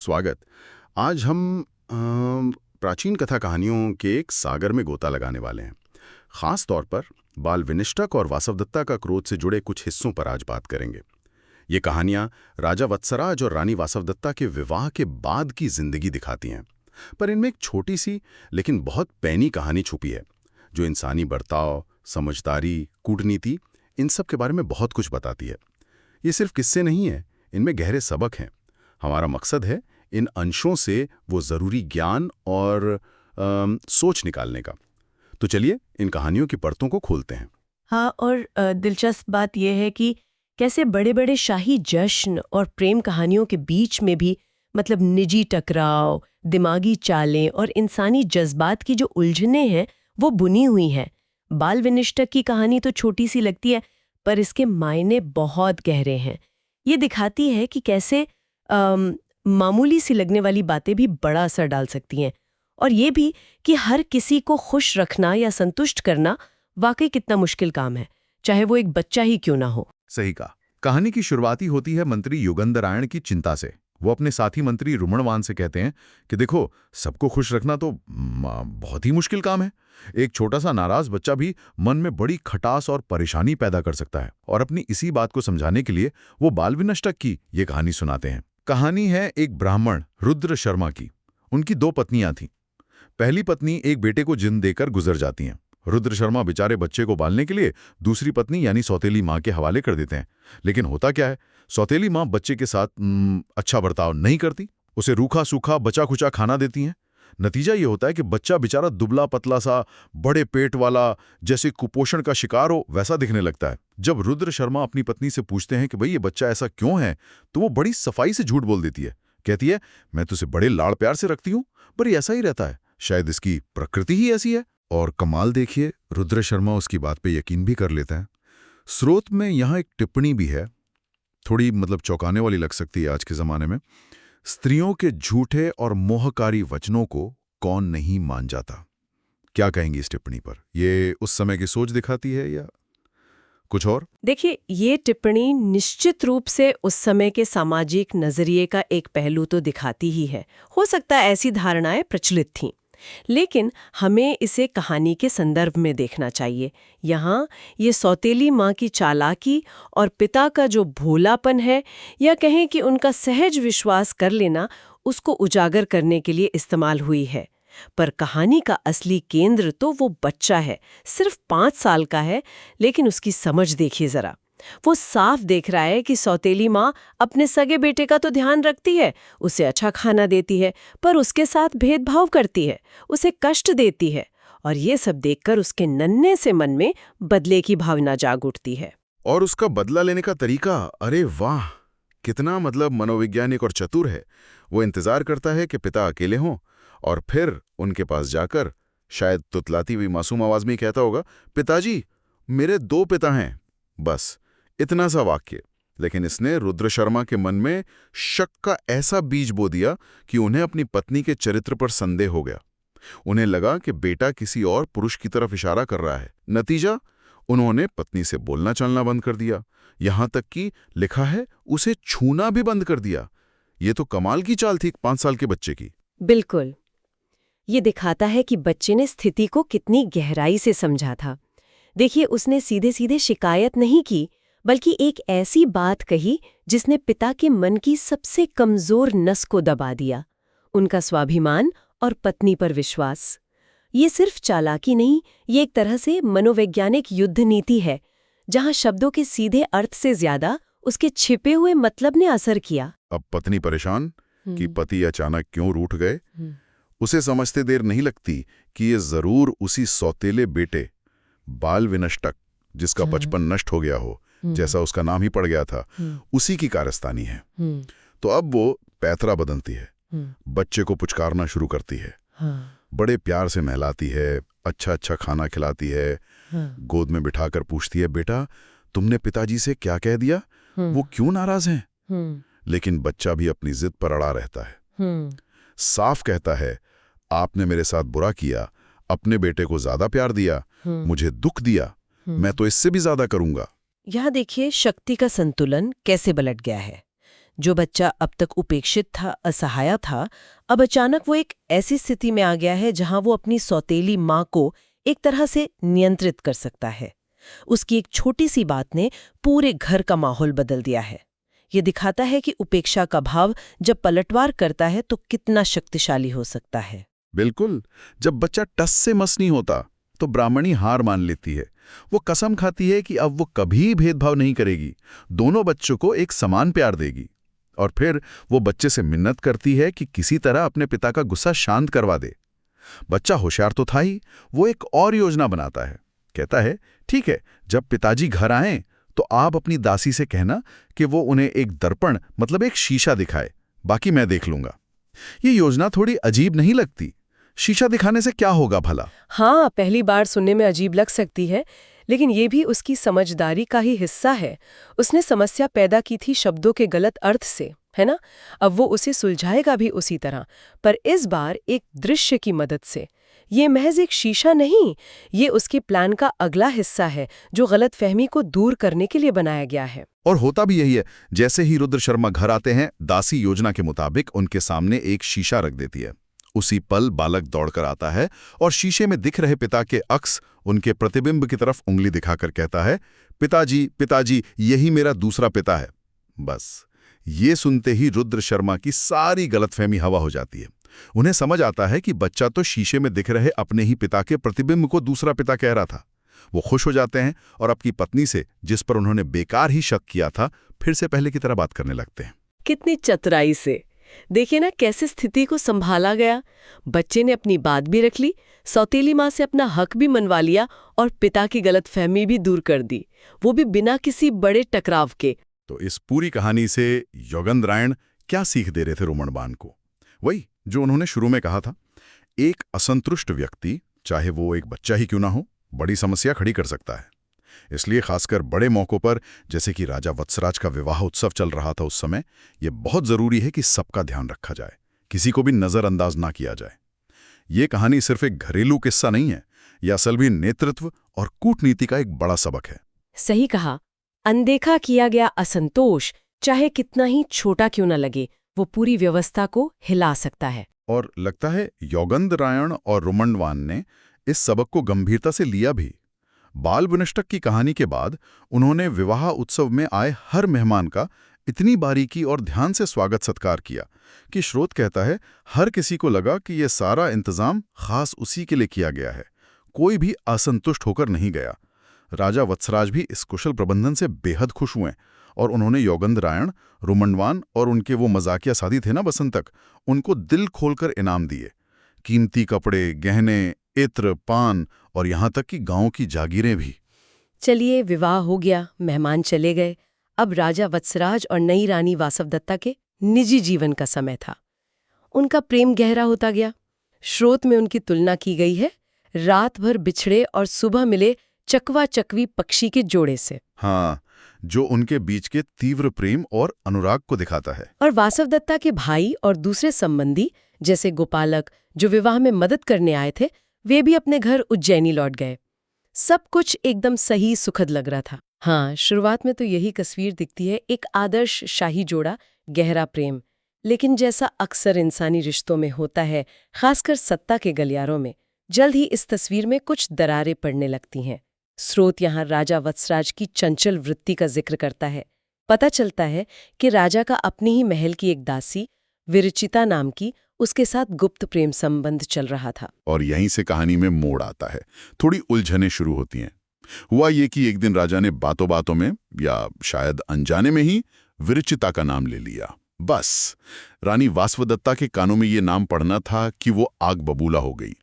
स्वागत। आज हम प्राचीन कथा कहानियों के एक सागर में गोता लगाने वाले हैं। खास तौर पर बाल विनिष्टक और वासवदत्ता का क्रोध से जुड़े कुछ हिस्सों पर आज बात करेंगे। ये कहानियां राजा वत्सराज और रानी वासवदत्ता के विवाह के बाद की जिंदगी दिखाती हैं, पर इनमें एक छोटी सी लेकिन बहुत पैनी कहानी छुपी है जो इंसानी बर्ताव, समझदारी, कूटनीति, इन सब के बारे में बहुत कुछ बताती है। ये सिर्फ किस्से नहीं है, इनमें गहरे सबक हैं। हमारा मकसद है इन अंशों से वो ज़रूरी ज्ञान और सोच निकालने का। तो चलिए इन कहानियों की परतों को खोलते हैं। हाँ, और दिलचस्प बात यह है कि कैसे बड़े बड़े शाही जश्न और प्रेम कहानियों के बीच में भी मतलब निजी टकराव, दिमागी चालें और इंसानी जज्बात की जो उलझनें हैं वो बुनी हुई हैं। बाल विनिष्टक की कहानी तो छोटी सी लगती है, पर इसके मायने बहुत गहरे हैं। ये दिखाती है कि कैसे मामूली सी लगने वाली बातें भी बड़ा असर डाल सकती हैं, और ये भी कि हर किसी को खुश रखना या संतुष्ट करना वाकई कितना मुश्किल काम है, चाहे वो एक बच्चा ही क्यों ना हो। सही कहा। कहानी की शुरुआती होती है मंत्री युगंधरायण की चिंता से। वो अपने साथी मंत्री रुमणवान से कहते हैं कि देखो, सबको खुश रखना तो बहुत ही मुश्किल काम है। एक छोटा सा नाराज बच्चा भी मन में बड़ी खटास और परेशानी पैदा कर सकता है। और अपनी इसी बात को समझाने के लिए वो बाल विनष्टक की ये कहानी सुनाते हैं। कहानी है एक ब्राह्मण रुद्र शर्मा की। उनकी 2 पत्नियां थीं। पहली पत्नी एक बेटे को जिंद देकर गुजर जाती हैं। रुद्र शर्मा बेचारे बच्चे को पालने के लिए दूसरी पत्नी यानी सौतेली माँ के हवाले कर देते हैं। लेकिन होता क्या है, सौतेली माँ बच्चे के साथ अच्छा बर्ताव नहीं करती, उसे रूखा सूखा बचा खुचा खाना देती हैं। नतीजा ये होता है कि बच्चा बेचारा दुबला पतला सा, बड़े पेट वाला, जैसे कुपोषण का शिकार हो वैसा दिखने लगता है। जब रुद्र शर्मा अपनी पत्नी से पूछते हैं कि भाई ये बच्चा ऐसा क्यों है, तो वो बड़ी सफाई से झूठ बोल देती है। कहती है, मैं तुझे बड़े लाड़ प्यार से रखती हूँ, पर ये ऐसा ही रहता है, शायद इसकी प्रकृति ही ऐसी है। और कमाल देखिए, रुद्र शर्मा उसकी बात पे यकीन भी कर लेते हैं। स्रोत में यहाँ एक टिप्पणी भी है, थोड़ी चौंकाने वाली लग सकती है आज के जमाने में। स्त्रियों के झूठे और मोहकारी वचनों को कौन नहीं मान जाता। क्या कहेंगी इस टिप्पणी पर? ये उस समय की सोच दिखाती है या कुछ और? देखिए, ये टिप्पणी निश्चित रूप से उस समय के सामाजिक नजरिए का एक पहलू तो दिखाती ही है। हो सकता है ऐसी धारणाएं प्रचलित थीं, लेकिन हमें इसे कहानी के संदर्भ में देखना चाहिए। यहाँ ये सौतेली माँ की चालाकी और पिता का जो भोलापन है, या कहें कि उनका सहज विश्वास कर लेना, उसको उजागर करने के लिए इस्तेमाल हुई है। पर कहानी का असली केंद्र तो वो बच्चा है, सिर्फ 5 साल का है, लेकिन उसकी समझ देखिए जरा। वो साफ देख रहा है कि सौतेली माँ अपने सगे बेटे का तो ध्यान रखती है, उसे अच्छा खाना देती है, पर उसके साथ भेदभाव करती है, उसे कष्ट देती है। और ये सब देखकर उसके नन्हे से मन में बदले की भावना जाग उठती है। और उसका बदला लेने का तरीका, अरे वाह, कितना मनोवैज्ञानिक और चतुर है। वो इंतजार करता है कि पिता अकेले हों और फिर उनके पास जाकर शायद तुतलाती हुई मासूम आवाज में कहता होगा, पिताजी, मेरे 2 पिता हैं। बस इतना सा वाक्य, लेकिन इसने रुद्र शर्मा के मन में शक का ऐसा बीज बो दिया कि उन्हें अपनी पत्नी के चरित्र पर संदेह हो गया। उन्हें लगा कि बेटा किसी और पुरुष की तरफ इशारा कर रहा है। नतीजा, उन्होंने पत्नी से बोलना चलना बंद कर दिया, यहां तक कि लिखा है उसे छूना भी बंद कर दिया। ये तो कमाल की चाल थी 5 साल के बच्चे की। बिल्कुल, ये दिखाता है कि बच्चे ने स्थिति को कितनी गहराई से समझा था। देखिए, उसने सीधे सीधे शिकायत नहीं की, बल्कि एक ऐसी बात कही जिसने पिता के मन की सबसे कमजोर नस को दबा दिया, उनका स्वाभिमान और पत्नी पर विश्वास। ये सिर्फ चालाकी नहीं, ये एक तरह से मनोवैज्ञानिक युद्ध नीति है, जहां शब्दों के सीधे अर्थ से ज्यादा उसके छिपे हुए मतलब ने असर किया। अब पत्नी परेशान कि पति अचानक क्यों रूठ गए। उसे समझते देर नहीं लगती कि ये जरूर उसी सौतेले बेटे बाल विनष्टक, जिसका बचपन नष्ट हो गया हो, जैसा उसका नाम ही पड़ गया था, उसी की कारस्तानी है। तो अब वो पैतरा बदलती है, बच्चे को पुचकारना शुरू करती है, बड़े प्यार से नहलाती है, अच्छा अच्छा खाना खिलाती है, गोद में बिठाकर पूछती है, बेटा तुमने पिताजी से क्या कह दिया, वो क्यों नाराज हैं? लेकिन बच्चा भी अपनी जिद पर अड़ा रहता है। साफ कहता है, आपने मेरे साथ बुरा किया, अपने बेटे को ज्यादा प्यार दिया, मुझे दुख दिया, मैं तो इससे भी ज्यादा करूंगा। यहाँ देखिए शक्ति का संतुलन कैसे पलट गया है। जो बच्चा अब तक उपेक्षित था, असहाय था, अब अचानक वो एक ऐसी स्थिति में आ गया है जहां वो अपनी सौतेली माँ को एक तरह से नियंत्रित कर सकता है। उसकी एक छोटी सी बात ने पूरे घर का माहौल बदल दिया है। ये दिखाता है कि उपेक्षा का भाव जब पलटवार करता है तो कितना शक्तिशाली हो सकता है। बिल्कुल, जब बच्चा टस से मस नहीं होता तो ब्राह्मणी हार मान लेती है। वो कसम खाती है कि अब वो कभी भेदभाव नहीं करेगी, दोनों बच्चों को एक समान प्यार देगी। और फिर वो बच्चे से मिन्नत करती है कि किसी तरह अपने पिता का गुस्सा शांत करवा दे। बच्चा होशियार तो था ही, वो एक और योजना बनाता है। कहता है, ठीक है, जब पिताजी घर आएं तो आप अपनी दासी से कहना कि वो उन्हें एक दर्पण मतलब एक शीशा दिखाए, बाकी मैं देख लूंगा। ये योजना थोड़ी अजीब नहीं लगती? शीशा दिखाने से क्या होगा भला? हाँ, पहली बार सुनने में अजीब लग सकती है, लेकिन ये भी उसकी समझदारी का ही हिस्सा है। उसने समस्या पैदा की थी शब्दों के गलत अर्थ से, है ना? अब वो उसे सुलझाएगा भी उसी तरह, पर इस बार एक दृश्य की मदद से। ये महज एक शीशा नहीं, ये उसके प्लान का अगला हिस्सा है जो गलतफहमी को दूर करने के लिए बनाया गया है। और होता भी यही है। जैसे ही रुद्र शर्मा घर आते हैं, दासी योजना के मुताबिक उनके सामने एक शीशा रख देती है। उसी पल बालक दौड़कर आता है और शीशे में दिख रहे पिता के अक्स उनके प्रतिबिंब की तरफ उंगली दिखाकर कहता है, पिताजी, पिताजी, यही मेरा दूसरा पिता है। बस ये सुनते ही रुद्र शर्मा की सारी गलतफहमी हवा हो जाती है। उन्हें समझ आता है कि बच्चा तो शीशे में दिख रहे अपने ही पिता के प्रतिबिंब को दूसरा पिता कह रहा था। वो खुश हो जाते हैं और अपनी पत्नी से, जिस पर उन्होंने बेकार ही शक किया था, फिर से पहले की तरह बात करने लगते हैं। कितनी चतुराई से देखिए ना कैसे स्थिति को संभाला गया। बच्चे ने अपनी बात भी रख ली, सौतेली माँ से अपना हक भी मनवा लिया और पिता की गलतफहमी भी दूर कर दी, वो भी बिना किसी बड़े टकराव के। तो इस पूरी कहानी से योगेंद्रायण क्या सीख दे रहे थे रोमणवान को? वही जो उन्होंने शुरू में कहा था, एक असंतुष्ट व्यक्ति, चाहे वो एक बच्चा ही क्यों ना हो, बड़ी समस्या खड़ी कर सकता है। इसलिए खासकर बड़े मौकों पर, जैसे कि राजा वत्सराज का विवाह उत्सव चल रहा था उस समय, यह बहुत जरूरी है कि सबका ध्यान रखा जाए, किसी को भी नजरअंदाज ना किया जाए। ये कहानी सिर्फ एक घरेलू किस्सा नहीं है, यह असल भी नेतृत्व और कूटनीति का एक बड़ा सबक है। सही कहा, अनदेखा किया गया असंतोष, चाहे कितना ही छोटा क्यों न लगे, वो पूरी व्यवस्था को हिला सकता है। और लगता है योगेंद्रायण और रोमणवान ने इस सबक को गंभीरता से लिया भी। बाल विनष्टक की कहानी के बाद उन्होंने विवाह उत्सव में आए हर मेहमान का इतनी बारीकी और ध्यान से स्वागत सत्कार किया कि स्रोत कहता है हर किसी को लगा कि यह सारा इंतजाम खास उसी के लिए किया गया है। कोई भी असंतुष्ट होकर नहीं गया। राजा वत्सराज भी इस कुशल प्रबंधन से बेहद खुश हुए और उन्होंने योगेंद्रायण, रोमणवान और उनके वो मजाकिया साथी थे ना बसंतक, उनको दिल खोलकर इनाम दिए। कीमती कपड़े, गहने, इत्र, पान और यहाँ तक कि गांव की जागीरें भी। चलिए, विवाह हो गया, मेहमान चले गए। अब राजा वत्सराज और नई रानी वासवदत्ता के निजी जीवन का समय था। उनका प्रेम गहरा होता गया। स्रोत में उनकी तुलना की गई है रात भर बिछड़े और सुबह मिले चकवा चकवी पक्षी के जोड़े से। हाँ, जो उनके बीच के तीव्र प्रेम और अनुराग को दिखाता है। और वासवदत्ता के भाई और दूसरे संबंधी जैसे गोपालक, जो विवाह में मदद करने आए थे, वे भी अपने घर उज्जैनी लौट गए। सब कुछ एकदम सही, सुखद लग रहा था। हाँ, शुरुआत में तो यही तस्वीर दिखती है, एक आदर्श शाही जोड़ा, गहरा प्रेम। लेकिन जैसा अक्सर इंसानी रिश्तों में होता है, खासकर सत्ता के गलियारों में, जल्द ही इस तस्वीर में कुछ दरारें पड़ने लगती हैं। स्रोत यहाँ राजा वत्सराज की चंचल वृत्ति का जिक्र करता है। पता चलता है कि राजा का अपने ही महल की एक दासी, विरचिता नाम की, उसके साथ गुप्त प्रेम संबंध चल रहा था। और यहीं से कहानी में मोड़ आता है। थोड़ी उलझनें शुरू होती हैं। हुआ ये कि एक दिन राजा ने बातों बातों में, या शायद अनजाने में ही, विरचिता का नाम ले लिया। बस रानी वासवदत्ता के कानों में ये नाम पढ़ना था कि वो आग बबूला हो गई।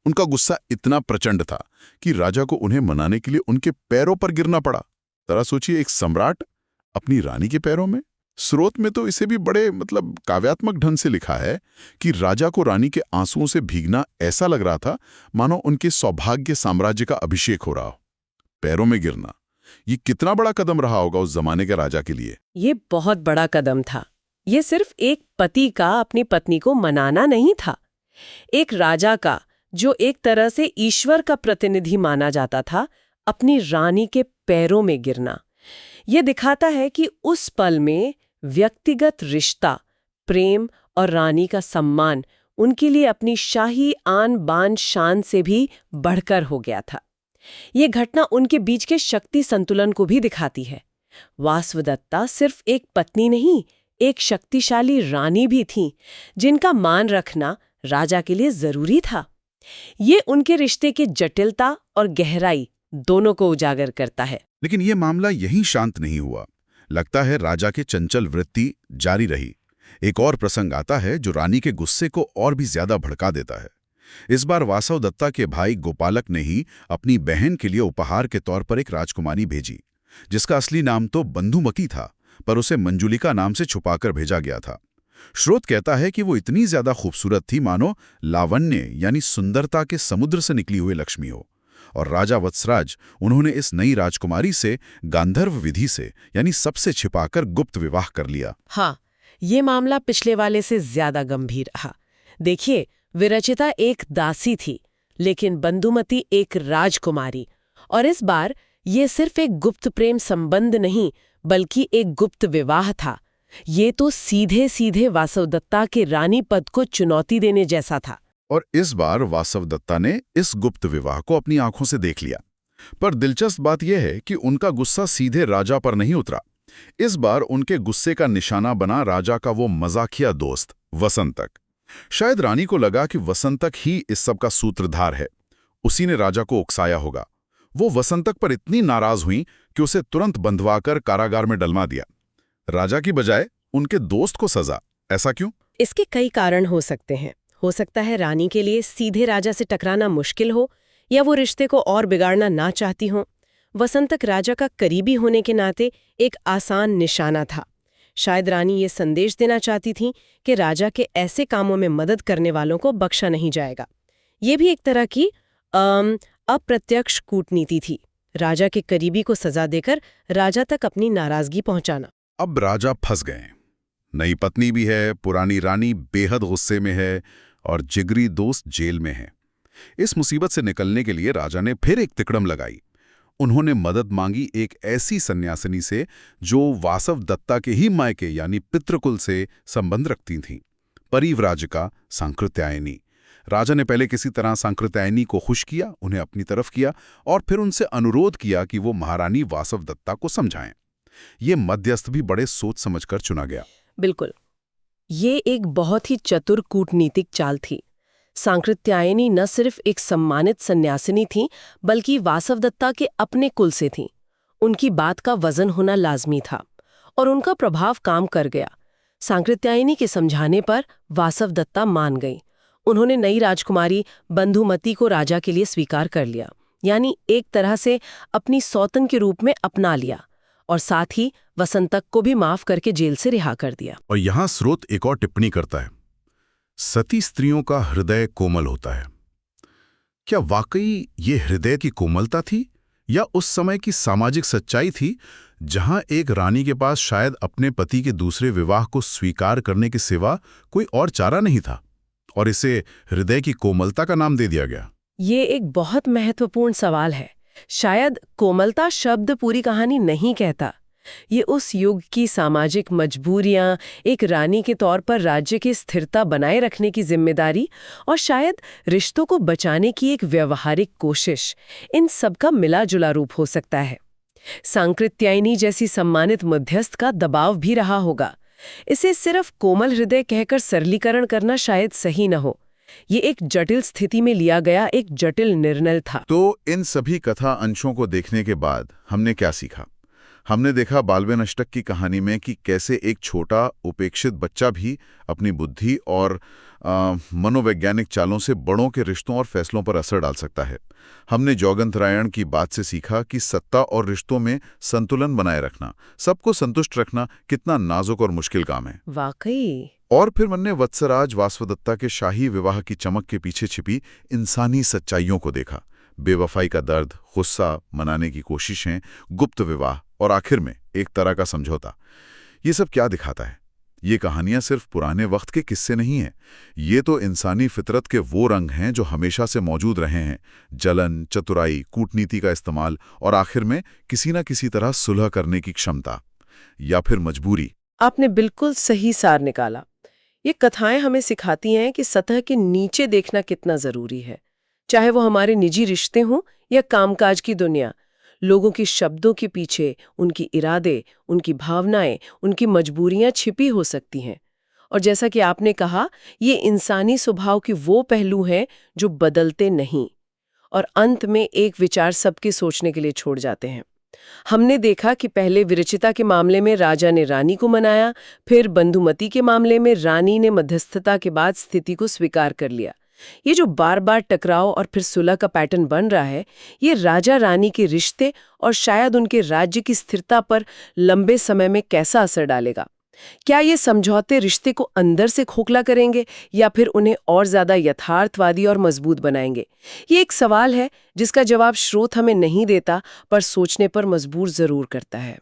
उनका गुस्सा इतना प्रचंड था कि राजा को उन्हें मनाने के लिए उनके पैरों पर गिरना पड़ा। जरा सोचिए, एक सम्राट अपनी रानी के पैरों में। स्रोत में तो इसे भी बड़े काव्यात्मक ढंग से लिखा है कि राजा को रानी के आंसुओं से भीगना ऐसा लग रहा था मानो उनके सौभाग्य साम्राज्य का अभिषेक हो रहा हो। पैरों में गिरना, ये कितना बड़ा कदम रहा होगा उस जमाने के राजा के लिए। ये बहुत बड़ा कदम था। ये सिर्फ एक पति का अपनी पत्नी को मनाना नहीं था, एक राजा का, जो एक तरह से ईश्वर का प्रतिनिधि माना जाता था, अपनी रानी के पैरों में गिरना। ये दिखाता है कि उस पल में व्यक्तिगत रिश्ता, प्रेम और रानी का सम्मान उनके लिए अपनी शाही आन बान शान से भी बढ़कर हो गया था। ये घटना उनके बीच के शक्ति संतुलन को भी दिखाती है। वासवदत्ता सिर्फ एक पत्नी नहीं, एक शक्तिशाली रानी भी थी, जिनका मान रखना राजा के लिए जरूरी था। ये उनके रिश्ते की जटिलता और गहराई दोनों को उजागर करता है। लेकिन ये मामला यहीं शांत नहीं हुआ। लगता है राजा के चंचल वृत्ति जारी रही। एक और प्रसंग आता है जो रानी के गुस्से को और भी ज्यादा भड़का देता है। इस बार वासवदत्ता के भाई गोपालक ने ही अपनी बहन के लिए उपहार के तौर पर एक राजकुमारी भेजी, जिसका असली नाम तो बंधुमती था, पर उसे मंजुलिका नाम से छुपाकर भेजा गया था। स्रोत कहता है कि वो इतनी ज्यादा खूबसूरत थी मानो लावण्य यानी सुंदरता के समुद्र से निकली हुई लक्ष्मी हो। और राजा वत्सराज उन्होंने इस नई राजकुमारी से गांधर्व विधि से यानी सबसे छिपाकर गुप्त विवाह कर लिया। हाँ, ये मामला पिछले वाले से ज्यादा गंभीर रहा। देखिए, विरचिता एक दासी थी, लेकिन बंधुमती एक राजकुमारी। और इस बार ये सिर्फ एक गुप्त प्रेम संबंध नहीं, बल्कि एक गुप्त विवाह था। ये तो सीधे सीधे वासवदत्ता के रानी पद को चुनौती देने जैसा था। और इस बार वासवदत्ता ने इस गुप्त विवाह को अपनी आंखों से देख लिया। पर दिलचस्प बात यह है कि उनका गुस्सा सीधे राजा पर नहीं उतरा। इस बार उनके गुस्से का निशाना बना राजा का वो मजाकिया दोस्त वसंतक। शायद रानी को लगा कि वसंतक ही इस सब का सूत्रधार है। उसी ने राजा को उकसाया होगा। वो वसंतक पर इतनी नाराज हुई कि उसे तुरंत बंधवाकर कारागार में डलवा दिया। राजा की बजाय उनके दोस्त को सजा। ऐसा क्यों? इसके कई कारण हो सकते हैं। हो सकता है रानी के लिए सीधे राजा से टकराना मुश्किल हो, या वो रिश्ते को और बिगाड़ना ना चाहती हो। वसंतक राजा का करीबी होने के नाते एक आसान निशाना था। शायद रानी ये संदेश देना चाहती थी कि राजा के ऐसे कामों में मदद करने वालों को बख्शा नहीं जाएगा। ये भी एक तरह की अप्रत्यक्ष कूटनीति थी, राजा के करीबी को सजा देकर राजा तक अपनी नाराजगी पहुंचाना। अब राजा फंस गए। नई पत्नी भी है, पुरानी रानी बेहद गुस्से में है और जिगरी दोस्त जेल में है। इस मुसीबत से निकलने के लिए राजा ने फिर एक तिकड़म लगाई। उन्होंने मदद मांगी एक ऐसी सन्यासिनी से जो वासवदत्ता के ही मायके यानी पितृकुल से संबंध रखती थीं, परिव्राजिका सांकृत्यायनी। राजा ने पहले किसी तरह सांकृत्यायनी को खुश किया, उन्हें अपनी तरफ किया और फिर उनसे अनुरोध किया कि वो महारानी वासवदत्ता को समझाएं। ये मध्यस्थ भी बड़े सोच समझकर चुना गया। बिल्कुल, ये एक बहुत ही चतुर कूटनीतिक चाल थी। सांकृत्यायनी न सिर्फ एक सम्मानित सन्यासिनी थी, बल्कि वासवदत्ता के अपने कुल से थीं। उनकी बात का वजन होना लाजमी था और उनका प्रभाव काम कर गया। सांकृत्यायनी के समझाने पर वासवदत्ता मान गई। उन्होंने नई राजकुमारी बंधुमती को राजा के लिए स्वीकार कर लिया, यानी एक तरह से अपनी सौतन के रूप में अपना लिया, और साथ ही वसंतक को भी माफ करके जेल से रिहा कर दिया। और यहां स्रोत एक और टिप्पणी करता है, सती स्त्रियों का हृदय कोमल होता है। क्या वाकई ये हृदय की कोमलता थी या उस समय की सामाजिक सच्चाई थी जहां एक रानी के पास शायद अपने पति के दूसरे विवाह को स्वीकार करने के सिवा कोई और चारा नहीं था और इसे हृदय की कोमलता का नाम दे दिया गया? ये एक बहुत महत्वपूर्ण सवाल है। शायद कोमलता शब्द पूरी कहानी नहीं कहता। ये उस युग की सामाजिक मजबूरियां, एक रानी के तौर पर राज्य की स्थिरता बनाए रखने की जिम्मेदारी और शायद रिश्तों को बचाने की एक व्यवहारिक कोशिश, इन सब का मिला जुला रूप हो सकता है। सांकृत्यायनी जैसी सम्मानित मध्यस्थ का दबाव भी रहा होगा। इसे सिर्फ कोमल हृदय कहकर सरलीकरण करना शायद सही न हो। ये एक जटिल स्थिति में लिया गया एक जटिल निर्णय था। तो इन सभी कथा अंशों को देखने के बाद हमने क्या सीखा? हमने देखा बालवेनष्टक की कहानी में कि कैसे एक छोटा उपेक्षित बच्चा भी अपनी बुद्धि और मनोवैज्ञानिक चालों से बड़ों के रिश्तों और फैसलों पर असर डाल सकता है। हमने जौगंतरायण की बात से सीखा कि सत्ता और रिश्तों में संतुलन बनाए रखना, सबको संतुष्ट रखना कितना नाजुक और मुश्किल काम है। वाकई। और फिर हमने वत्सराज वासवदत्ता के शाही विवाह की चमक के पीछे छिपी इंसानी सच्चाइयों को देखा। बेवफाई का दर्द, गुस्सा मनाने की कोशिशें, गुप्त विवाह और आखिर में एक तरह का समझौता। ये सब क्या दिखाता है? ये कहानियां सिर्फ पुराने वक्त के किस्से नहीं हैं। ये तो इंसानी फितरत के वो रंग हैं जो हमेशा से मौजूद रहे हैं। जलन, चतुराई, कूटनीति का इस्तेमाल और आखिर में किसी न किसी तरह सुलह करने की क्षमता, या फिर मजबूरी। आपने बिल्कुल सही सार निकाला। ये कथाएं हमें सिखाती हैं कि सतह के नीचे देखना कितना जरूरी है, चाहे वो हमारे निजी रिश्ते हों या कामकाज की दुनिया। लोगों की शब्दों के पीछे उनकी इरादे, उनकी भावनाएं, उनकी मजबूरियां छिपी हो सकती हैं। और जैसा कि आपने कहा, ये इंसानी स्वभाव के वो पहलू हैं जो बदलते नहीं और अंत में एक विचार सबके सोचने के लिए छोड़ जाते हैं। हमने देखा कि पहले विरचिता के मामले में राजा ने रानी को मनाया, फिर बंधुमती के मामले में रानी ने मध्यस्थता के बाद स्थिति को स्वीकार कर लिया। ये जो बार बार टकराव और फिर सुलह का पैटर्न बन रहा है, ये राजा रानी के रिश्ते और शायद उनके राज्य की स्थिरता पर लंबे समय में कैसा असर डालेगा? क्या ये समझौते रिश्ते को अंदर से खोखला करेंगे या फिर उन्हें और ज्यादा यथार्थवादी और मजबूत बनाएंगे? ये एक सवाल है जिसका जवाब स्रोत हमें नहीं देता, पर सोचने पर मजबूर जरूर करता है।